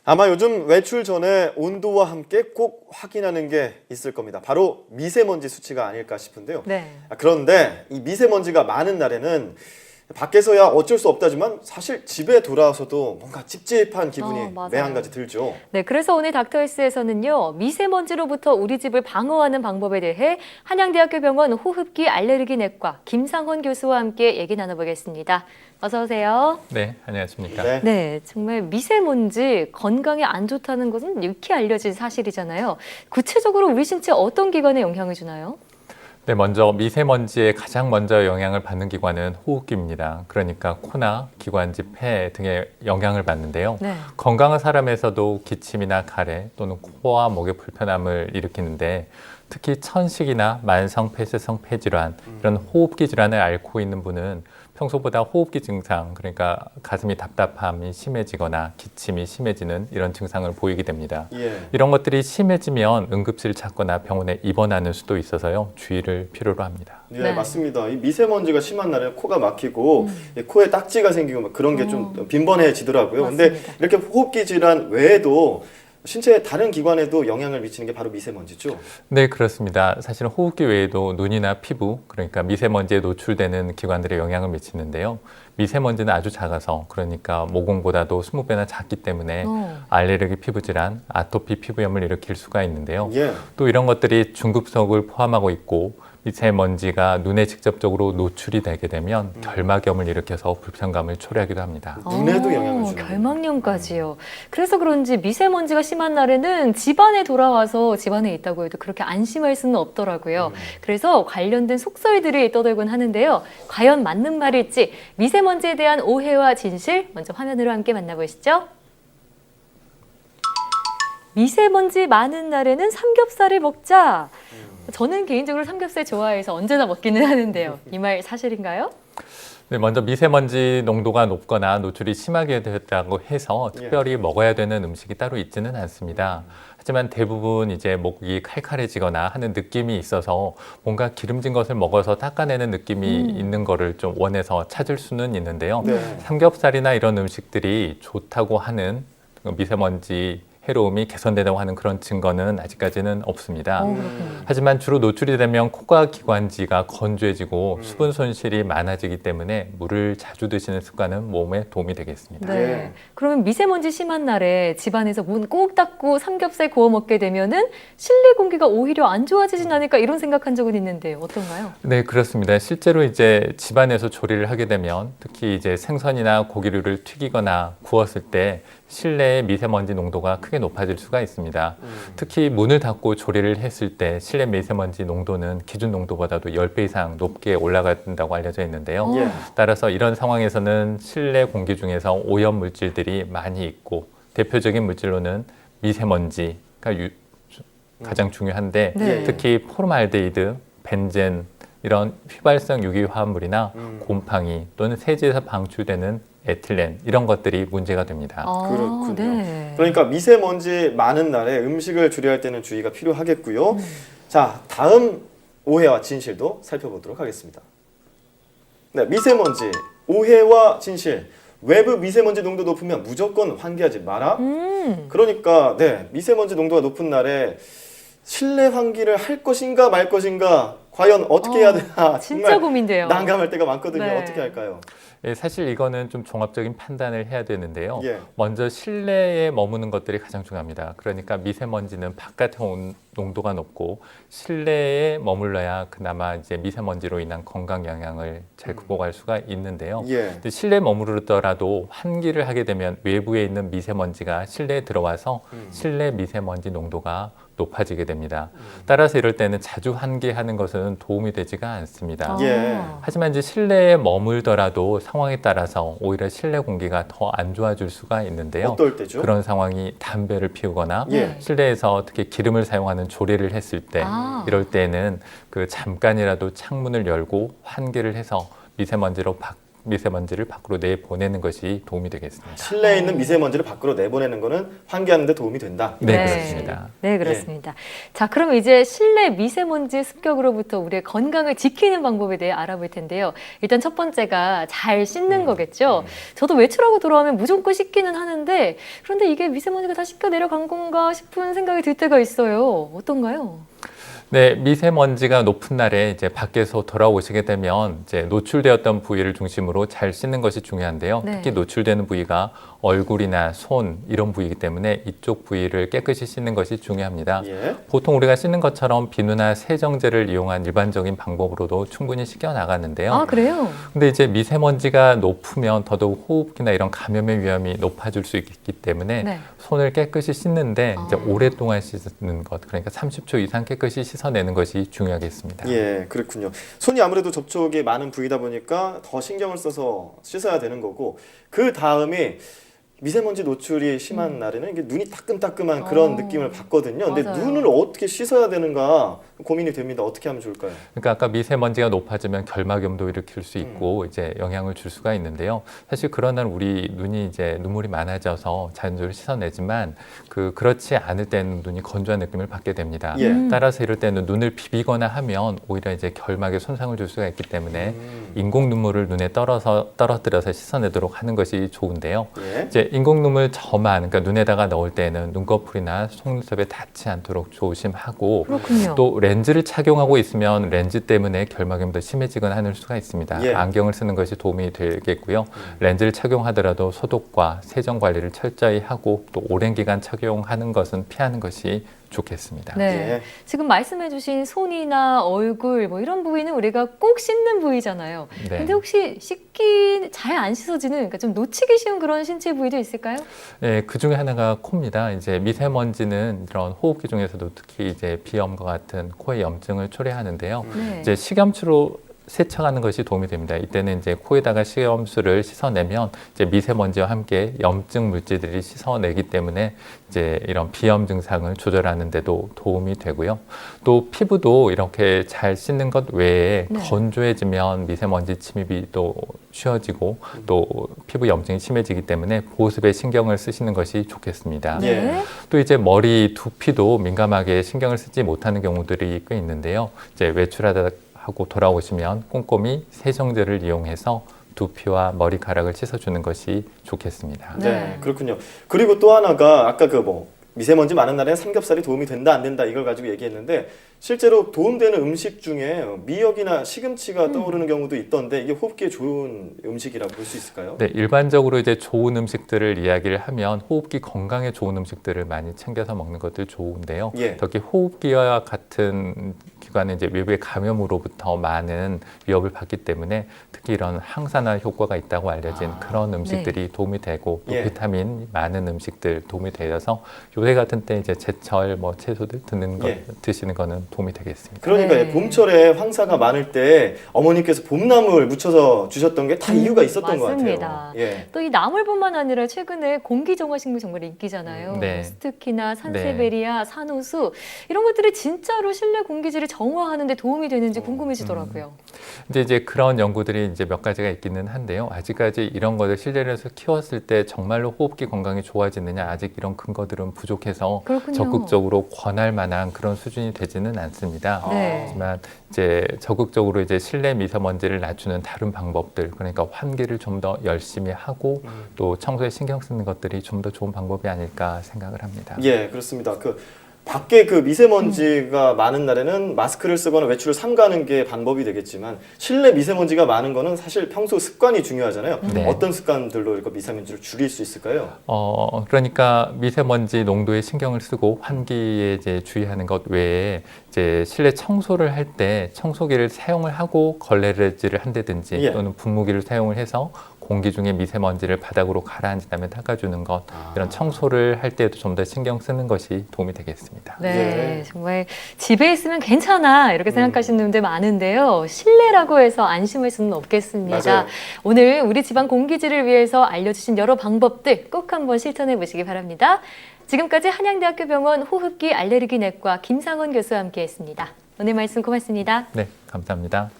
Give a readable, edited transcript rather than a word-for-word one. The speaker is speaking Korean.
아마 요즘 외출 전에 온도와 함께 꼭 확인하는 게 있을 겁니다. 바로 미세먼지 수치가 아닐까 싶은데요. 네. 그런데 이 미세먼지가 많은 날에는 밖에서야 어쩔 수 없다지만 사실 집에 돌아와서도 뭔가 찝찝한 기분이 맞아요. 매 한 가지 들죠. 네, 그래서 오늘 닥터헬스에서는요, 미세먼지로부터 우리 집을 방어하는 방법에 대해 한양대학교 병원 호흡기 알레르기 내과 김상헌 교수와 함께 얘기 나눠보겠습니다. 어서 오세요. 네, 안녕하십니까. 네. 네, 정말 미세먼지 건강에 안 좋다는 것은 익히 알려진 사실이잖아요. 구체적으로 우리 신체 어떤 기관에 영향을 주나요? 네, 먼저 미세먼지에 가장 먼저 영향을 받는 기관은 호흡기입니다. 그러니까 코나 기관지, 폐 등의 영향을 받는데요. 네. 건강한 사람에서도 기침이나 가래 또는 코와 목의 불편함을 일으키는데 특히 천식이나 만성 폐쇄성 폐질환 이런 호흡기 질환을 앓고 있는 분은 평소보다 호흡기 증상, 그러니까 가슴이 답답함이 심해지거나 기침이 심해지는 이런 증상을 보이게 됩니다. 예. 이런 것들이 심해지면 응급실을 찾거나 병원에 입원하는 수도 있어서요. 주의를 필요로 합니다. 네, 네. 맞습니다. 이 미세먼지가 심한 날에 코가 막히고 코에 딱지가 생기고 막 그런 게 좀 빈번해지더라고요. 근데 맞습니다. 이렇게 호흡기 질환 외에도 신체의 다른 기관에도 영향을 미치는 게 바로 미세먼지죠. 네, 그렇습니다. 사실은 호흡기 외에도 눈이나 피부, 그러니까 미세먼지에 노출되는 기관들에 영향을 미치는데요. 미세먼지는 아주 작아서, 그러니까 모공보다도 20배나 작기 때문에 알레르기 피부질환, 아토피 피부염을 일으킬 수가 있는데요. 예. 또 이런 것들이 중급속을 포함하고 있고 미세먼지가 눈에 직접적으로 노출이 되게 되면 결막염을 일으켜서 불편감을 초래하기도 합니다. 눈에도 영향을 주는 결막염까지요. 그래서 그런지 미세먼지가 심한 날에는 집안에 돌아와서 집안에 있다고 해도 그렇게 안심할 수는 없더라고요. 그래서 관련된 속설들이 떠돌곤 하는데요. 과연 맞는 말일지 미세먼지에 대한 오해와 진실 먼저 화면으로 함께 만나보시죠. 미세먼지 많은 날에는 삼겹살을 먹자. 저는 개인적으로 삼겹살 좋아해서 언제나 먹기는 하는데요. 이 말 사실인가요? 네, 먼저 미세먼지 농도가 높거나 노출이 심하게 됐다고 해서 특별히 먹어야 되는 음식이 따로 있지는 않습니다. 하지만 대부분 이제 목이 칼칼해지거나 하는 느낌이 있어서 뭔가 기름진 것을 먹어서 닦아내는 느낌이 있는 거를 좀 원해서 찾을 수는 있는데요. 네. 삼겹살이나 이런 음식들이 좋다고 하는 미세먼지 해로움이 개선된다고 하는 그런 증거는 아직까지는 없습니다. 그렇군요. 하지만 주로 노출이 되면 코가 기관지가 건조해지고 수분 손실이 많아지기 때문에 물을 자주 드시는 습관은 몸에 도움이 되겠습니다. 네. 예. 그러면 미세먼지 심한 날에 집안에서 문 꼭 닫고 삼겹살 구워 먹게 되면은 실내 공기가 오히려 안 좋아지진 않을까 이런 생각한 적은 있는데 어떤가요? 네, 그렇습니다. 실제로 이제 집안에서 조리를 하게 되면 특히 이제 생선이나 고기류를 튀기거나 구웠을 때 실내의 미세먼지 농도가 크게 높아질 수가 있습니다. 특히 문을 닫고 조리를 했을 때 실내 미세먼지 농도는 기준 농도보다도 10배 이상 높게 올라간다고 알려져 있는데요. 예. 따라서 이런 상황에서는 실내 공기 중에서 오염 물질들이 많이 있고 대표적인 물질로는 미세먼지가 가장 중요한데 네. 특히 포름알데히드, 벤젠 이런 휘발성 유기화합물이나 곰팡이 또는 세제에서 방출되는 에틸렌 이런 것들이 문제가 됩니다. 그렇군요. 네. 그러니까 미세먼지 많은 날에 음식을 조리할 때는 주의가 필요하겠고요. 자, 다음 오해와 진실도 살펴보도록 하겠습니다. 네, 미세먼지, 오해와 진실. 외부 미세먼지 농도 높으면 무조건 환기하지 마라. 그러니까 네, 미세먼지 농도가 높은 날에 실내 환기를 할 것인가 말 것인가 과연 어떻게 해야 되나 진짜 정말 고민돼요. 난감할 때가 많거든요. 네. 어떻게 할까요? 예, 사실 이거는 좀 종합적인 판단을 해야 되는데요. 예. 먼저 실내에 머무는 것들이 가장 중요합니다. 그러니까 미세먼지는 바깥의 농도가 높고 실내에 머물러야 그나마 이제 미세먼지로 인한 건강 영향을 잘 극복할 수가 있는데요. 예. 근데 실내에 머무르더라도 환기를 하게 되면 외부에 있는 미세먼지가 실내에 들어와서 실내 미세먼지 농도가 높아지게 됩니다. 따라서 이럴 때는 자주 환기하는 것은 도움이 되지가 않습니다. 예. 하지만 이제 실내에 머물더라도 상황에 따라서 오히려 실내 공기가 더 안 좋아질 수가 있는데요. 어떨 때죠? 그런 상황이 담배를 피우거나 예. 실내에서 특히 기름을 사용하는 조리를 했을 때 이럴 때는 그 잠깐이라도 창문을 열고 환기를 해서 미세먼지로 미세먼지를 밖으로 내보내는 것이 도움이 되겠습니다. 실내에 있는 미세먼지를 밖으로 내보내는 거는 환기하는 데 도움이 된다. 네, 그렇습니다. 네, 그렇습니다. 자, 그럼 이제 실내 미세먼지 습격으로부터 우리의 건강을 지키는 방법에 대해 알아볼 텐데요. 일단 첫 번째가 잘 씻는 거겠죠. 저도 외출하고 돌아오면 무조건 씻기는 하는데 그런데 이게 미세먼지가 다 씻겨 내려간 건가 싶은 생각이 들 때가 있어요. 어떤가요? 네, 미세먼지가 높은 날에 이제 밖에서 돌아오시게 되면 이제 노출되었던 부위를 중심으로 잘 씻는 것이 중요한데요. 네. 특히 노출되는 부위가 얼굴이나 손 이런 부위이기 때문에 이쪽 부위를 깨끗이 씻는 것이 중요합니다. 예. 보통 우리가 씻는 것처럼 비누나 세정제를 이용한 일반적인 방법으로도 충분히 씻겨 나가는데요. 아, 그래요? 근데 이제 미세먼지가 높으면 더더욱 호흡기나 이런 감염의 위험이 높아질 수 있기 때문에 네. 손을 깨끗이 씻는데 이제 아. 오랫동안 씻는 것, 그러니까 30초 이상 깨끗이 씻어내는 것이 중요하겠습니다. 예, 그렇군요. 손이 아무래도 접촉이 많은 부위다 보니까 더 신경을 써서 씻어야 되는 거고 그 다음에 미세먼지 노출이 심한 날에는 이게 눈이 따끔따끔한 그런 느낌을 받거든요. 근데 맞아요. 눈을 어떻게 씻어야 되는가 고민이 됩니다. 어떻게 하면 좋을까요? 그러니까 아까 미세먼지가 높아지면 결막염도 일으킬 수 있고 이제 영향을 줄 수가 있는데요. 사실 그런 날 우리 눈이 이제 눈물이 많아져서 자연적으로 씻어내지만 그렇지 않을 때는 눈이 건조한 느낌을 받게 됩니다. 예. 따라서 이럴 때는 눈을 비비거나 하면 오히려 이제 결막에 손상을 줄 수가 있기 때문에 인공 눈물을 눈에 떨어뜨려서 씻어내도록 하는 것이 좋은데요. 예. 이제 인공 눈물 저만, 그러니까 눈에다가 넣을 때는 눈꺼풀이나 속눈썹에 닿지 않도록 조심하고 그렇군요. 또 렌즈를 착용하고 있으면 렌즈 때문에 결막염도 심해지거나 하는 수가 있습니다. 예. 안경을 쓰는 것이 도움이 되겠고요. 렌즈를 착용하더라도 소독과 세정 관리를 철저히 하고 또 오랜 기간 착용하는 것은 피하는 것이 좋겠습니다. 네. 예. 지금 말씀해주신 손이나 얼굴 뭐 이런 부위는 우리가 꼭 씻는 부위잖아요. 네. 근데 혹시 씻기 잘 안 씻어지는, 그러니까 좀 놓치기 쉬운 그런 신체 부위도 있을까요? 네, 그 중에 하나가 코입니다. 이제 미세먼지는 이런 호흡기 중에서도 특히 이제 비염과 같은 코의 염증을 초래하는데요. 네. 이제 식염수로 세척하는 것이 도움이 됩니다. 이때는 이제 코에다가 식염수를 씻어내면 이제 미세먼지와 함께 염증 물질들이 씻어내기 때문에 이제 이런 비염 증상을 조절하는 데도 도움이 되고요. 또 피부도 이렇게 잘 씻는 것 외에 네. 건조해지면 미세먼지 침입이 또 쉬워지고 또 피부 염증이 심해지기 때문에 보습에 신경을 쓰시는 것이 좋겠습니다. 예. 네. 또 이제 머리, 두피도 민감하게 신경을 쓰지 못하는 경우들이 꽤 있는데요. 이제 외출하다 하고 돌아오시면 꼼꼼히 세정제를 이용해서 두피와 머리카락을 씻어주는 것이 좋겠습니다. 네. 네. 그렇군요. 그리고 또 하나가 아까 미세먼지 많은 날에는 삼겹살이 도움이 된다 안 된다 이걸 가지고 얘기했는데 실제로 도움되는 음식 중에 미역이나 시금치가 떠오르는 경우도 있던데 이게 호흡기에 좋은 음식이라고 볼 수 있을까요? 네, 일반적으로 이제 좋은 음식들을 이야기를 하면 호흡기 건강에 좋은 음식들을 많이 챙겨서 먹는 것들 좋은데요. 예. 특히 호흡기와 같은 기관은 이제 외부의 감염으로부터 많은 위협을 받기 때문에 특히 이런 항산화 효과가 있다고 알려진 그런 음식들이 도움이 되고 또 예. 비타민 많은 음식들 도움이 되어서 요새 같은 때 이제 제철 채소들 예. 드시는 거는 도움이 되겠습니다. 그러니까 네. 봄철에 황사가 많을 때 어머니께서 봄나물 묻혀서 주셨던 게 다 이유가 있었던 것 맞습니다. 같아요. 예. 또 이 나물뿐만 아니라 최근에 공기정화식물 정말 인기잖아요. 네. 스투키나 산세베리아, 산호수 이런 것들이 진짜로 실내 공기질을 정화하는 데 도움이 되는지 궁금해지더라고요. 근데 이제 그런 연구들이 이제 몇 가지가 있기는 한데요. 아직까지 이런 것을 실내에서 키웠을 때 정말로 호흡기 건강이 좋아지느냐 아직 이런 근거들은 부족해서 그렇군요. 적극적으로 권할 만한 그런 수준이 되지는 않습니다. 네. 하지만 이제 적극적으로 이제 실내 미세먼지를 낮추는 다른 방법들, 그러니까 환기를 좀 더 열심히 하고 또 청소에 신경 쓰는 것들이 좀 더 좋은 방법이 아닐까 생각을 합니다. 예, 그렇습니다. 밖에 미세먼지가 많은 날에는 마스크를 쓰거나 외출을 삼가는 게 방법이 되겠지만 실내 미세먼지가 많은 거는 사실 평소 습관이 중요하잖아요. 네. 어떤 습관들로 이렇게 미세먼지를 줄일 수 있을까요? 그러니까 미세먼지 농도에 신경을 쓰고 환기에 이제 주의하는 것 외에 이제 실내 청소를 할 때 청소기를 사용을 하고 걸레질을 한다든지 예. 또는 분무기를 사용을 해서 공기 중에 미세먼지를 바닥으로 가라앉은 다음에 닦아주는 것 이런 청소를 할 때도 좀 더 신경 쓰는 것이 도움이 되겠습니다. 네, 예. 정말 집에 있으면 괜찮아 이렇게 생각하시는 분들 많은데요. 실내라고 해서 안심할 수는 없겠습니다. 맞아요. 오늘 우리 집안 공기질을 위해서 알려주신 여러 방법들 꼭 한번 실천해 보시기 바랍니다. 지금까지 한양대학교 병원 호흡기 알레르기 내과 김상원 교수와 함께했습니다. 오늘 말씀 고맙습니다. 네, 감사합니다.